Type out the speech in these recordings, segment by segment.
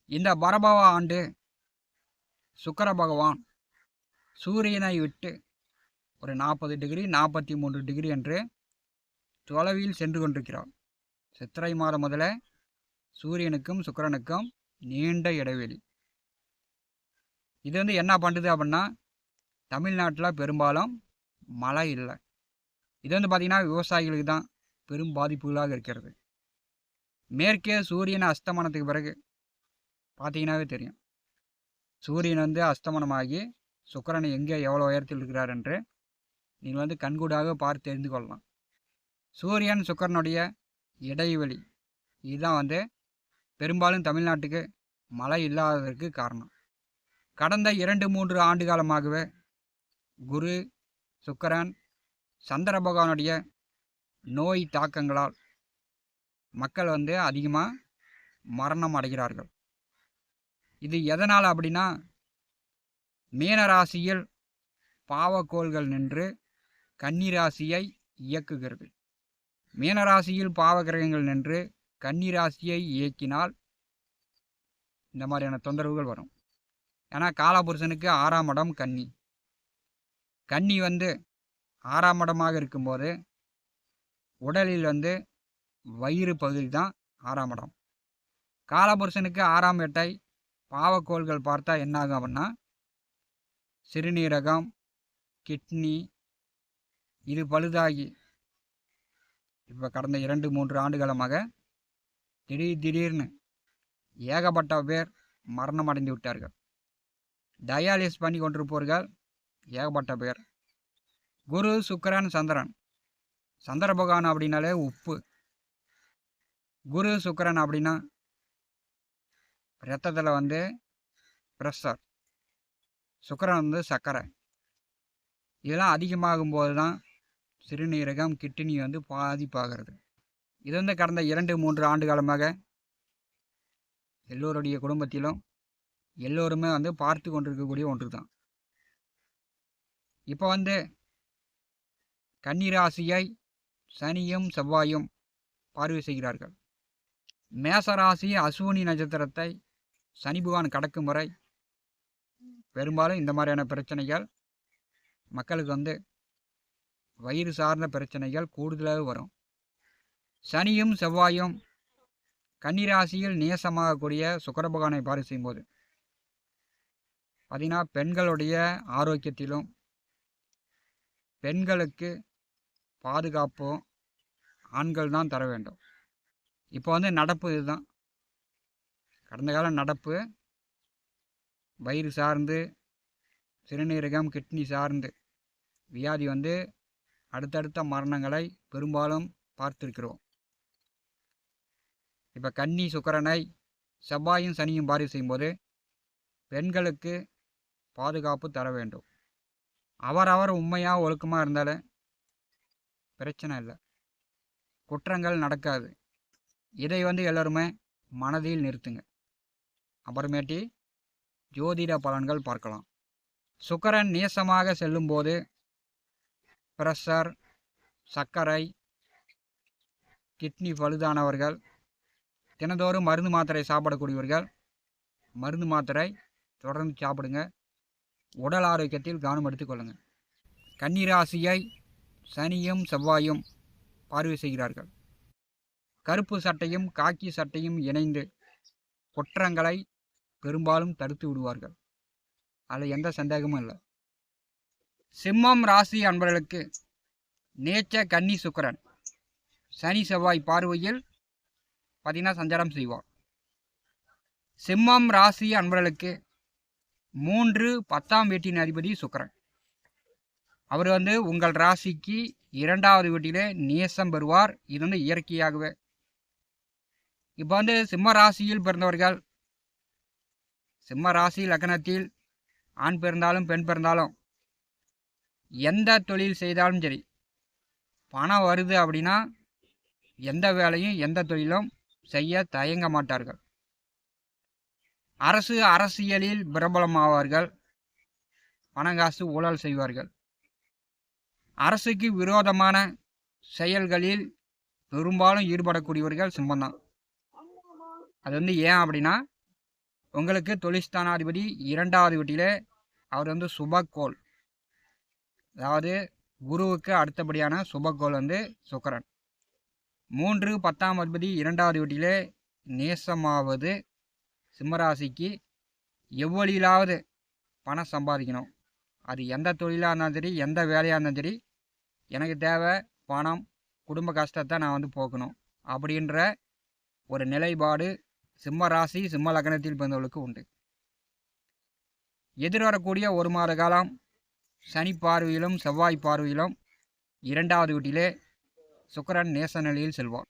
இந்த பரபவ ஆண்டு சுக்கிர பகவான் சூரியனை விட்டு ஒரு 40 டிகிரி 43 டிகிரி என்று தொலைவில் சென்று கொண்டிருக்கிறார். சித்திரை மாதம் முதல சூரியனுக்கும் சுக்கிரனுக்கும் நீண்ட இடைவெளி. இது என்ன பண்ணுது அப்படின்னா, தமிழ்நாட்டில் பெரும்பாலும் மழை இல்லை. இது பார்த்திங்கன்னா விவசாயிகளுக்கு தான் பெரும் பாதிப்புகளாக இருக்கிறது. மேற்கே சூரியன் அஸ்தமனத்துக்கு பிறகு பார்த்தீங்கன்னாவே தெரியும், சூரியன் அஸ்தமனமாகி சுக்கிரன் எங்கே எவ்வளோ உயரத்தில் இருக்கிறார் என்று நீங்கள் கண்கூடாக பார்த்து தெரிந்து கொள்ளலாம். சூரியன் சுக்கிரனுடைய இடைவெளி இதுதான் பெரும்பாலும் தமிழ்நாட்டுக்கு மழை இல்லாததற்கு காரணம். கடந்த 2-3 ஆண்டு காலமாகவே குரு சுக்கிரன் சந்திர பகவானுடைய நோய் தாக்கங்களால் மக்கள் அதிகமாக மரணம் அடைகிறார்கள். இது எதனால் அப்படின்னா, மீனராசியில் பாவக்கோள்கள் நின்று கன்னிராசியை இயக்குகிறது. மீனராசியில் பாவகிரகங்கள் நின்று கன்னிராசியை இயக்கினால் இந்த மாதிரியான தொந்தரவுகள் வரும். ஏன்னா காலபுருஷனுக்கு 6ஆம் இடம் கன்னி. கன்னி 6ஆம் இடமாக இருக்கும்போது உடலில் வயிறு பகுதி தான் 6ஆம் இடம். காலபுருஷனுக்கு 6ஆம் இடத்தை பாவக்கோள்கள் பார்த்தா என்ன ஆகும் அப்படின்னா, சிறுநீரகம், கிட்னி இது பழுதாகி இப்போ கடந்த 2-3 ஆண்டுகாலமாக திடீர்னு ஏகப்பட்ட பேர் மரணம் அடைந்து விட்டார்கள். டயாலிசிஸ் பண்ணி கொண்டிருப்பவர்கள் ஏகப்பட்ட பேர். குரு சுக்கிரன் சந்திரன், சந்திர பகவான் அப்படின்னாலே உப்பு, குரு சுக்கிரன் அப்படின்னா இரத்தத்தில் ப்ரெஷர், சுக்கிரன் சர்க்கரை, இதெல்லாம் அதிகமாகும்போது தான் சிறுநீரகம், கிட்னி பாதிப்பாகிறது. இது கடந்த 2-3 ஆண்டு காலமாக எல்லோருடைய குடும்பத்திலும் எல்லோருமே பார்த்து கொண்டிருக்கக்கூடிய ஒன்று தான். இப்போ கன்னிராசியை சனியும் செவ்வாயும் பார்வை செய்கிறார்கள். மேசராசி அஸ்வினி நட்சத்திரத்தை சனி பகவான் கடக்கும் வரை பெரும்பாலும் இந்த மாதிரியான பிரச்சனைகள் மக்களுக்கு வயிறு சார்ந்த பிரச்சனைகள் கூடுதலாக வரும். சனியும் செவ்வாயும் கன்னிராசியில் நேசமாகக்கூடிய சுக்கிர பகவானை பார்வை செய்யும்போது பார்த்தீங்கன்னா பெண்களுடைய ஆரோக்கியத்திலும் பெண்களுக்கு பாதுகாப்போ ஆண்கள் தான் தர வேண்டும். இப்போ நடப்பு இதுதான். கடந்த கால நடப்பு வயிறு சார்ந்து சிறுநீரகம், கிட்னி சார்ந்து வியாதி அடுத்தடுத்த மரணங்களை பெரும்பாலும் பார்த்திருக்கிறோம். இப்போ கன்னி சுக்கிரனை செவ்வாயும் சனியும் பார்வை செய்யும்போது பெண்களுக்கு பாதுகாப்பு தர வேண்டும். அவரவர் உண்மையாக ஒழுக்கமாக இருந்தாலே பிரச்சனை இல்லை, குற்றங்கள் நடக்காது. இதை எல்லோருமே மனதில் நிறுத்துங்க. அப்புறமேட்டி ஜோதிட பலன்கள் பார்க்கலாம். சுக்கிரன் நேசமாக செல்லும்போது ப்ரெஷர், சர்க்கரை, கிட்னி பழுதானவர்கள், தினந்தோறும் மருந்து மாத்திரை சாப்பிடக்கூடியவர்கள் மருந்து மாத்திரை தொடர்ந்து சாப்பிடுங்க. உடல் ஆரோக்கியத்தில் கவனம் எடுத்துக்கொள்ளுங்கள். கன்னிராசியை சனியும் செவ்வாயும் பார்வை செய்கிறார்கள். கருப்பு சட்டையும் காக்கி சட்டையும் இணைந்து குற்றங்களை பெரும்பாலும் தடுத்து விடுவார்கள். அதில் எந்த சந்தேகமும் இல்லை. சிம்மம் ராசி அன்பர்களுக்கு நேச்ச கன்னி சுக்கிரன் சனி செவ்வாய் பார்வையில் பார்த்தீங்கன்னா சஞ்சாரம் செய்வார். சிம்மம் ராசி அன்பர்களுக்கு 3 10ஆம் வீட்டின் அதிபதி சுக்கிரன். அவர் உங்கள் ராசிக்கு 2வது வீட்டிலே நேசம் பெறுவார். இது இயற்கையாகவே. இப்போ சிம்ம ராசியில் பிறந்தவர்கள், சிம்ம ராசி லக்னத்தில் ஆண் பிறந்தாலும் பெண் பிறந்தாலும் எந்த தொழில் செய்தாலும் சரி, பணம் வருது அப்படின்னா எந்த வேலையும் எந்த தொழிலும் செய்ய தயங்க மாட்டார்கள். அரசியலில் பிரபலமாவார்கள். பணங்காசு ஊழல் செய்வார்கள். அரசுக்கு விரோதமான செயல்களில் பெரும்பாலும் ஈடுபடக்கூடியவர்கள் சிம்மந்தான். அது ஏன் அப்படின்னா உங்களுக்கு தொழில்ஸ்தானாதிபதி 2வது வீட்டிலே அவர் வந்து சுபக்கோள், அதாவது குருவுக்கு அடுத்தபடியான சுபக்கோள் வந்து சுக்கிரன். 3 10ஆம் அதிபதி 2வது வீட்டிலே நேசமாவது சிம்மராசிக்கு எவ்வழியிலாவது பணம் சம்பாதிக்கணும். அது எந்த தொழிலாக இருந்தாலும் சரி, எந்த வேலையாக இருந்தாலும் சரி, எனக்கு தேவை பணம், குடும்ப கஷ்டத்தை நான் வந்து போக்கணும் அப்படின்ற ஒரு நிலைப்பாடு சிம்ம ராசி சிம்ம லக்னத்தில் பிறந்தவர்களுக்கு உண்டு. எதிர்வரக்கூடிய ஒரு மாத காலம் சனி பார்வையிலும் செவ்வாய் பார்வையிலும் 2வது வீட்டிலே சுக்கிரன் நேச நிலையில் செல்வார்.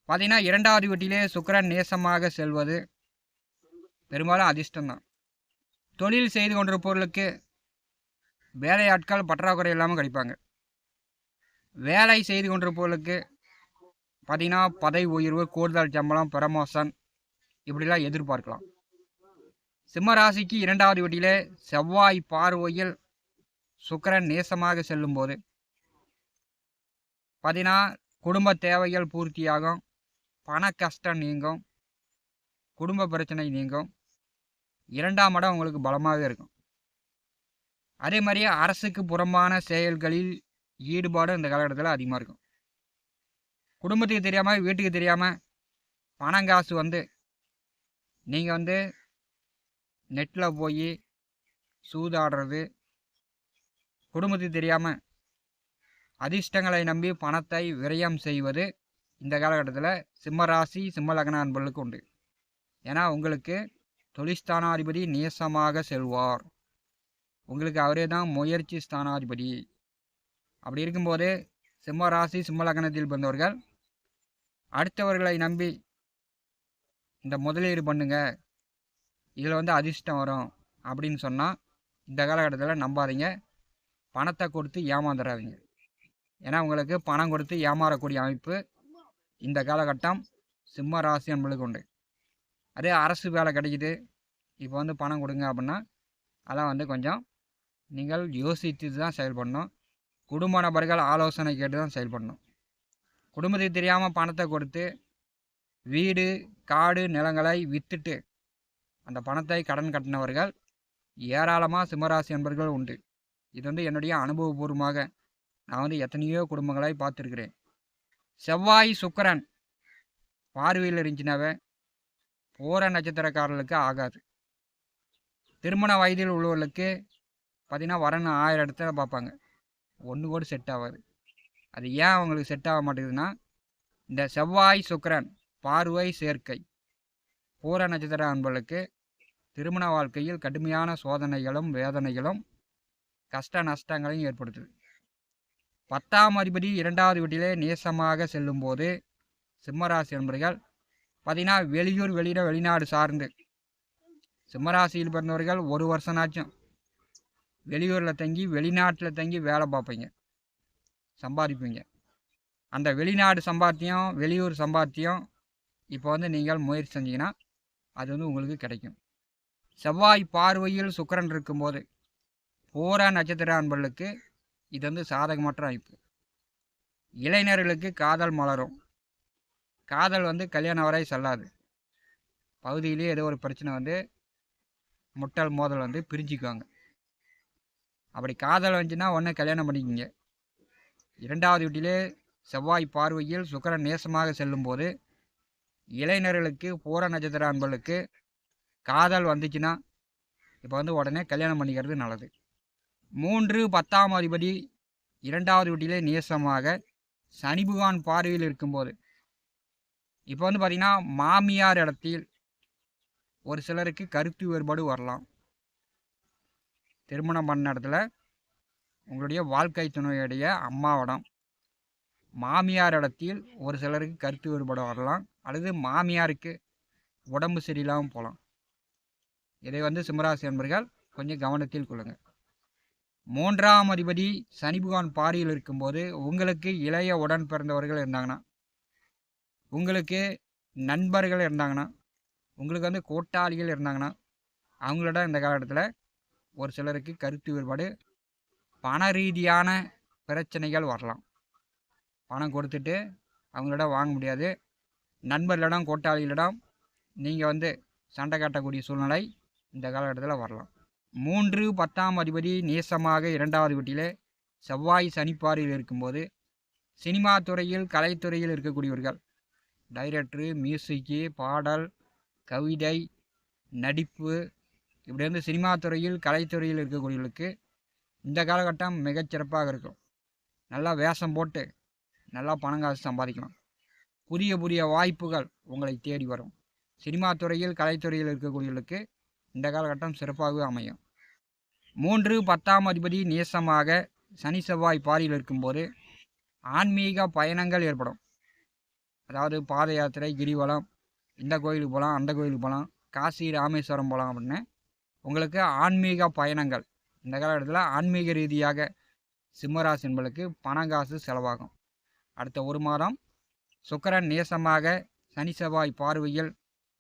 பார்த்தீங்கன்னா 2வது வீட்டிலே சுக்கிரன் நேசமாக செல்வது பெரும்பாலும் அதிர்ஷ்டம்தான். தொழில் செய்து கொண்டிருப்பவர்களுக்கு வேலையாட்கள் பற்றாக்குறை இல்லாமல் கிடைப்பாங்க. வேலை செய்து கொண்டிருப்பவர்களுக்கு பார்த்தீங்கன்னா பதவி உயர்வு, கூடுதல் சம்பளம், ப்ரமோஷன் இப்படிலாம் எதிர்பார்க்கலாம். சிம்ம ராசிக்கு 2வது வீட்டிலே செவ்வாய் பார்வையில் சுக்கிரன் நேசமாக செல்லும்போது பார்த்தீங்கன்னா குடும்ப தேவைகள் பூர்த்தியாகும், பண கஷ்டம் நீங்கும், குடும்ப பிரச்சனை நீங்கும். 2ஆம் இடம் உங்களுக்கு பலமாகவே இருக்கும். அதே மாதிரியே அரசுக்கு புறம்பான செயல்களில் ஈடுபாடு இந்த காலகட்டத்தில் அதிகமாக இருக்கும். குடும்பத்துக்கு தெரியாமல், வீட்டுக்கு தெரியாமல் பணம் காசு வந்து நீங்கள் வந்து நெட்டில் போய் சூதாடுறது, குடும்பத்துக்கு தெரியாமல் அதிர்ஷ்டங்களை நம்பி பணத்தை விரயம் செய்வது இந்த காலகட்டத்தில் சிம்மராசி சிம்ம லக்ன அன்பர்களுக்கு உண்டு. ஏன்னா உங்களுக்கு தொழில்ஸ்தானாதிபதி நேசமாக செல்வார். உங்களுக்கு அவரே தான் முயற்சி ஸ்தானாதிபதி. அப்படி இருக்கும்போது சிம்ம ராசி சிம்ம லக்னத்தில் பிறந்தவர்கள் அடுத்தவர்களை நம்பி இந்த முதலீடு பண்ணுங்க, இதில் வந்து அதிர்ஷ்டம் வரும் அப்படின்னு சொன்னால் இந்த காலகட்டத்தில் நம்பாதீங்க. பணத்தை கொடுத்து ஏமாந்துடாதீங்க. ஏன்னா உங்களுக்கு பணம் கொடுத்து ஏமாறக்கூடிய அமைப்பு இந்த காலகட்டம் சிம்ம ராசி என்பதுக்கு உண்டு. அதே அரசு வேலை கிடைக்குது, இப்போ வந்து பணம் கொடுங்க அப்படின்னா அதெல்லாம் வந்து கொஞ்சம் நீங்கள் யோசித்து தான் செயல்படணும். குடும்ப நபர்கள் ஆலோசனை கேட்டு தான் செயல்படணும். குடும்பத்துக்கு தெரியாமல் பணத்தை கொடுத்து வீடு காடு நிலங்களை விற்றுட்டு அந்த பணத்தை கடன் கட்டினவர்கள் ஏராளமாக சிம்மராசி என்பர்கள் உண்டு. இது வந்து என்னுடைய அனுபவபூர்வமாக நான் வந்து எத்தனையோ குடும்பங்களை பார்த்துருக்கிறேன். செவ்வாய் சுக்கிரன் பார்வையில் இருந்துச்சுனாவே போகிற நட்சத்திரக்காரர்களுக்கு ஆகாது. திருமண வயதில் உள்ளவர்களுக்கு பார்த்தீங்கன்னா வரன்னு 1000 இடத்துல பார்ப்பாங்க, ஒன்று கூட செட் ஆகாது. அது ஏன் அவங்களுக்கு செட் ஆக மாட்டேங்குதுன்னா இந்த செவ்வாய் சுக்கிரன் பார்வை சேர்க்கை பூர நட்சத்திர அன்பர்களுக்கு திருமண வாழ்க்கையில் கடுமையான சோதனைகளும் வேதனைகளும் கஷ்ட நஷ்டங்களையும் ஏற்படுத்துது. 10ஆம் அதிபதி 2வது வீட்டிலே நேசமாக செல்லும்போது சிம்மராசி என்பர்கள் பார்த்தீங்கன்னா வெளியூர் வெளிநாடு சார்ந்து சிம்மராசியில் பிறந்தவர்கள் ஒரு வருஷனாச்சும் வெளியூரில் தங்கி வெளிநாட்டில் தங்கி வேலை பார்ப்பீங்க, சம்பாதிப்பீங்க. அந்த வெளிநாடு சம்பாத்தியம் வெளியூர் சம்பாத்தியம் இப்போ வந்து நீங்கள் முயற்சி செஞ்சீங்கன்னா அது வந்து உங்களுக்கு கிடைக்கும். செவ்வாய் பார்வையில் சுக்கிரன் இருக்கும்போது பூர நட்சத்திர அன்பர்களுக்கு இது வந்து சாதகமற்ற அமைப்பு. இளைஞர்களுக்கு காதல் மலரும். காதல் வந்து கல்யாணம் வரை செல்லாது. பகுதியிலேயே ஏதோ ஒரு பிரச்சனை வந்து முட்டல் மோதல் வந்து பிரிஞ்சுக்குவாங்க. அப்படி காதல் வந்துச்சுன்னா ஒன்று கல்யாணம் பண்ணிக்கிங்க. 2வது வீட்டிலே செவ்வாய் பார்வையில் சுக்கிரன் நேசமாக செல்லும்போது இளைஞர்களுக்கு பூர நட்சத்திர அன்பர்களுக்கு காதல் வந்துச்சுன்னா இப்போ வந்து உடனே கல்யாணம் பண்ணிக்கிறது நல்லது. 3 10ஆம் அதிபதி 2வது வீட்டிலே நேசமாக சனி பகவான் பார்வையில் இருக்கும்போது இப்போ வந்து பார்த்திங்கன்னா மாமியார் இடத்தில் ஒரு சிலருக்கு கருத்து வேறுபாடு வரலாம். திருமணம் பண்ண இடத்துல உங்களுடைய வாழ்க்கை துணையுடைய அம்மாவிடம் மாமியார் இடத்தில் ஒரு சிலருக்கு கருத்து வேறுபாடு வரலாம், அல்லது மாமியாருக்கு உடம்பு சரியில்லாமல் போகலாம். இதை வந்து சிம்மராசி என்பர்கள் கொஞ்சம் கவனத்தில் கொள்ளுங்கள். 3ஆம் அதிபதி சனி பகவான் பார்வையில் இருக்கும்போது உங்களுக்கு இளைய உடன் பிறந்தவர்கள் இருந்தாங்கன்னா, உங்களுக்கு நண்பர்கள் இருந்தாங்கன்னா, உங்களுக்கு வந்து கூட்டாளிகள் இருந்தாங்கன்னா அவங்களோட இந்த காலகட்டத்தில் ஒரு சிலருக்கு கருத்து வேறுபாடு, பண ரீதியான பிரச்சனைகள் வரலாம். பணம் கொடுத்துட்டு அவங்களோட வாங்க முடியாது. நண்பர்களிடம் கூட்டாளிகளிடம் நீங்கள் வந்து சண்டை காட்டக்கூடிய சூழ்நிலை இந்த காலகட்டத்தில் வரலாம். 3 10ஆம் அதிபதி நேசமாக 2வது வீட்டிலே செவ்வாய் சனிப்பாரில் இருக்கும்போது சினிமா துறையில் கலைத்துறையில் இருக்கக்கூடியவர்கள், டைரக்டரு, மியூசிக்கு, பாடல், கவிதை, நடிப்பு, இப்படி வந்து சினிமா துறையில் கலைத்துறையில் இருக்கக்கூடியவர்களுக்கு இந்த காலகட்டம் மிகச்சிறப்பாக இருக்கும். நல்லா வேஷம் போட்டு நல்லா பணம் காசு சம்பாதிக்கலாம். புதிய புதிய வாய்ப்புகள் உங்களை தேடி வரும். சினிமா துறையில் கலைத்துறையில் இருக்கக்கூடியவர்களுக்கு இந்த காலகட்டம் சிறப்பாகவே அமையும். 3 10ஆம் அதிபதி நேசமாக சனி செவ்வாய் பாரியில் இருக்கும்போது ஆன்மீக பயணங்கள் ஏற்படும். அதாவது பாத யாத்திரை, கிரிவலம், இந்த கோயிலுக்கு போகலாம், அந்த கோயிலுக்கு போகலாம், காசி ராமேஸ்வரம் போகலாம் அப்படின்னு உங்களுக்கு ஆன்மீக பயணங்கள் இந்த காலகட்டத்தில் ஆன்மீக ரீதியாக சிம்மராசி என்பதற்கு பணம் காசு செலவாகும். அடுத்த 1 மாதம் சுக்கிரன் நேசமாக சனி செவ்வாய் பார்வையில்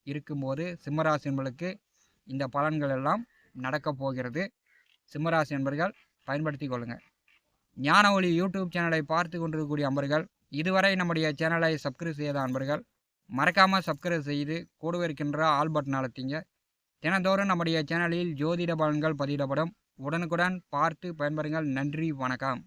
இருக்கும்போது சிம்மராசி என்பதற்கு இந்த பலன்கள் எல்லாம் நடக்கப் போகிறது. சிம்மராசி என்பர்கள் பயன்படுத்தி கொள்ளுங்கள். ஞான ஒளி யூடியூப் சேனலை பார்த்து கொண்டிருக்கக்கூடிய அன்பர்கள், இதுவரை நம்முடைய சேனலை சப்ஸ்கிரைப் செய்த அன்பர்கள் மறக்காமல் சப்ஸ்கிரைப் செய்து கூடவே இருக்கின்ற ஆல் பட்டன் அழுத்திங்க. தினந்தோறும் நம்முடைய சேனலில் ஜோதிட பலன்கள் பதிவிடப்படும். உடனுக்குடன் பார்த்து பயன்பெறுங்கள். நன்றி, வணக்கம்.